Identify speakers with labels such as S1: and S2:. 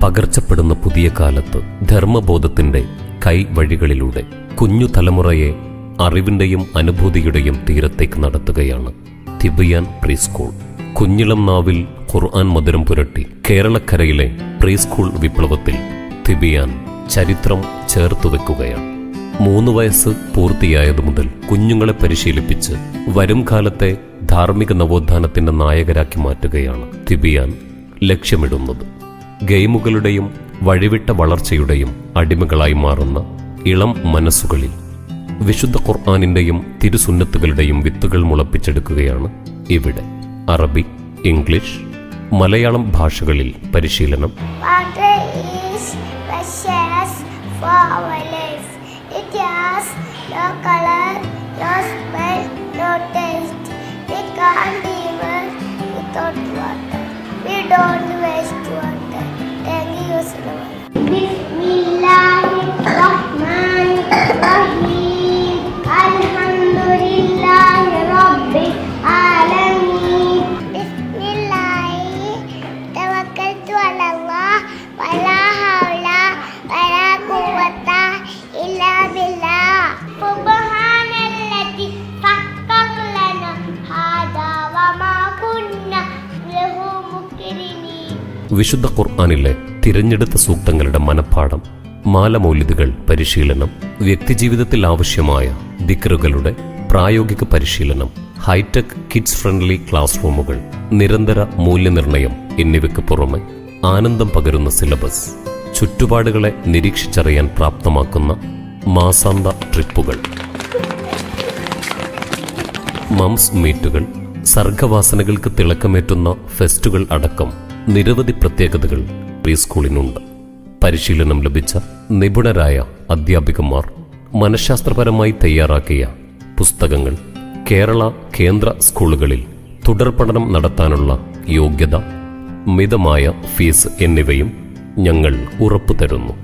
S1: പകർച്ചപ്പെടുന്ന പുതിയ കാലത്ത് ധർമ്മബോധത്തിന്റെ കൈവഴികളിലൂടെ കുഞ്ഞു തലമുറയെ അറിവിന്റെയും അനുഭൂതിയുടെയും തീരത്തേക്ക് നടത്തുകയാണ് തിബിയാൻ പ്രീ സ്കൂൾ. കുഞ്ഞിളം നാവിൽ ഖുർആൻ മധുരം പുരട്ടി കേരളക്കരയിലെ പ്രീ സ്കൂൾ വിപ്ലവത്തിൽ തിബിയാൻ ചരിത്രം ചേർത്തുവെക്കുകയാണ്. 3 വയസ്സ് പൂർത്തിയായതു മുതൽ കുഞ്ഞുങ്ങളെ പരിശീലിപ്പിച്ച് വരും കാലത്തെ ധാർമ്മിക നവോത്ഥാനത്തിന്റെ നായകരാക്കി മാറ്റുകയാണ് തിബിയാൻ ലക്ഷ്യമിടുന്നത്. ഗെയിമുകളുടെയും വഴിവിട്ട വളർച്ചയുടെയും അടിമകളായി മാറുന്ന ഇളം മനസ്സുകളിൽ വിശുദ്ധ ഖുർആനിന്റെയും തിരുസുന്നത്തുകളുടെയും വിത്തുകൾ മുളപ്പിച്ചെടുക്കുകയാണ് ഇവിടെ. അറബി, ഇംഗ്ലീഷ്, മലയാളം ഭാഷകളിൽ പരിശീലനം. വിശുദ്ധ ഖുർആനിലെ തിരഞ്ഞെടുത്ത സൂക്തങ്ങളുടെ മനഃപ്പാഠം, മാലമൗലിദുകൾ പരിശീലനം, വ്യക്തിജീവിതത്തിൽ ആവശ്യമായ ദിക്റുകളുടെ പ്രായോഗിക പരിശീലനം, ഹൈടെക് കിഡ്സ് ഫ്രണ്ട്ലി ക്ലാസ് റൂമുകൾ, നിരന്തര മൂല്യനിർണ്ണയം എന്നിവയ്ക്ക് പുറമെ ആനന്ദം പകരുന്ന സിലബസ്, ചുറ്റുപാടുകളെ നിരീക്ഷിച്ചറിയാൻ പ്രാപ്തമാക്കുന്ന മാസാന്ത ട്രിപ്പുകൾ, മംസ് മീറ്റുകൾ, സർഗവാസനകൾക്ക് തിളക്കമേറ്റുന്ന ഫെസ്റ്റുകൾ അടക്കം നിരവധി പ്രത്യേകതകൾ പ്രീ സ്കൂളിനുണ്ട്. പരിശീലനം ലഭിച്ച നിപുണരായ അധ്യാപികമാർ, മനഃശാസ്ത്രപരമായി തയ്യാറാക്കിയ പുസ്തകങ്ങൾ, കേരള കേന്ദ്ര സ്കൂളുകളിൽ തുടർ പഠനം നടത്താനുള്ള യോഗ്യത, മിതമായ ഫീസ് എന്നിവയും ഞങ്ങൾ ഉറപ്പുതരുന്നു.